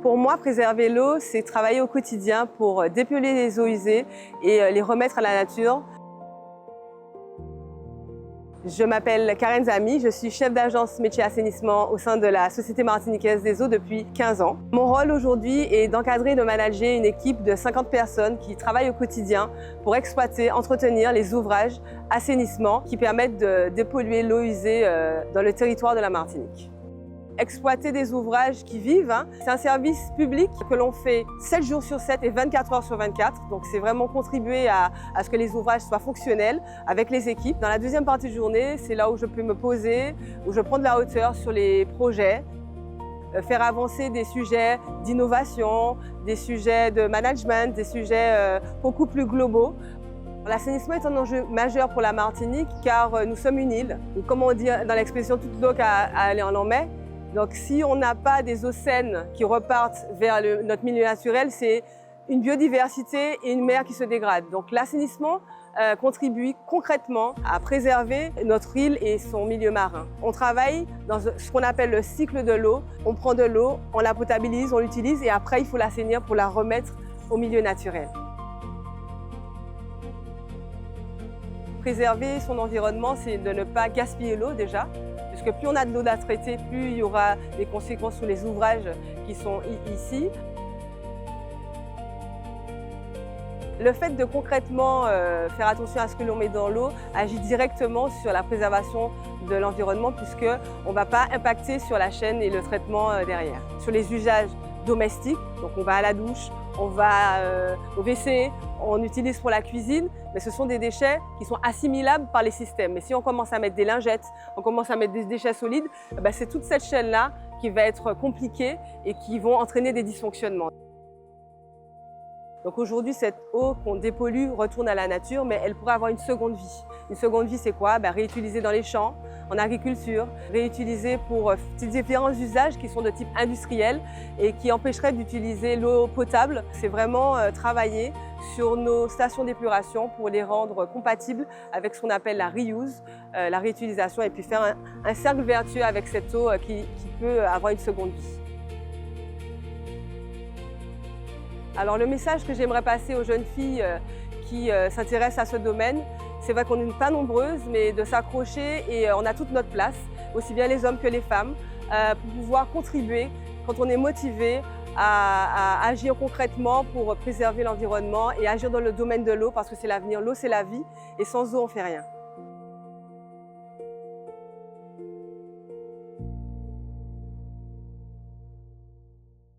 Pour moi, préserver l'eau, c'est travailler au quotidien pour dépolluer les eaux usées et les remettre à la nature. Je m'appelle Karen Zami, je suis chef d'agence métier assainissement au sein de la Société martiniquaise des eaux depuis 15 ans. Mon rôle aujourd'hui est d'encadrer et de manager une équipe de 50 personnes qui travaillent au quotidien pour exploiter, entretenir les ouvrages assainissement qui permettent de dépolluer l'eau usée dans le territoire de la Martinique. Exploiter des ouvrages qui vivent, c'est un service public que l'on fait 7 jours sur 7 et 24 heures sur 24. Donc c'est vraiment contribuer à ce que les ouvrages soient fonctionnels avec les équipes. Dans la deuxième partie de journée, c'est là où je peux me poser, où je prends de la hauteur sur les projets, faire avancer des sujets d'innovation, des sujets de management, des sujets beaucoup plus globaux. L'assainissement est un enjeu majeur pour la Martinique car nous sommes une île. Ou comme on dit dans l'expression, toute l'eau à aller en mer. Donc si on n'a pas des eaux saines qui repartent vers notre milieu naturel, c'est une biodiversité et une mer qui se dégradent. Donc l'assainissement contribue concrètement à préserver notre île et son milieu marin. On travaille dans ce qu'on appelle le cycle de l'eau. On prend de l'eau, on la potabilise, on l'utilise et après il faut l'assainir pour la remettre au milieu naturel. Préserver son environnement, c'est de ne pas gaspiller l'eau déjà. Parce que plus on a de l'eau à traiter, plus il y aura des conséquences sur les ouvrages qui sont ici. Le fait de concrètement faire attention à ce que l'on met dans l'eau agit directement sur la préservation de l'environnement puisqu'on ne va pas impacter sur la chaîne et le traitement derrière. Sur les usages domestiques, donc on va à la douche, on va au WC, on utilise pour la cuisine, mais ce sont des déchets qui sont assimilables par les systèmes. Mais si on commence à mettre des lingettes, on commence à mettre des déchets solides, c'est toute cette chaîne-là qui va être compliquée et qui vont entraîner des dysfonctionnements. Donc aujourd'hui, cette eau qu'on dépollue retourne à la nature, mais elle pourrait avoir une seconde vie. Une seconde vie, c'est quoi? Réutiliser dans les champs, en agriculture, réutiliser pour différents usages qui sont de type industriel et qui empêcheraient d'utiliser l'eau potable. C'est vraiment travailler sur nos stations d'épuration pour les rendre compatibles avec ce qu'on appelle la reuse, la réutilisation, et puis faire un cercle vertueux avec cette eau qui peut avoir une seconde vie. Alors le message que j'aimerais passer aux jeunes filles qui s'intéressent à ce domaine, c'est vrai qu'on n'est pas nombreuses, mais de s'accrocher et on a toute notre place, aussi bien les hommes que les femmes, pour pouvoir contribuer quand on est motivé à agir concrètement pour préserver l'environnement et agir dans le domaine de l'eau parce que c'est l'avenir. L'eau, c'est la vie et sans eau, on ne fait rien.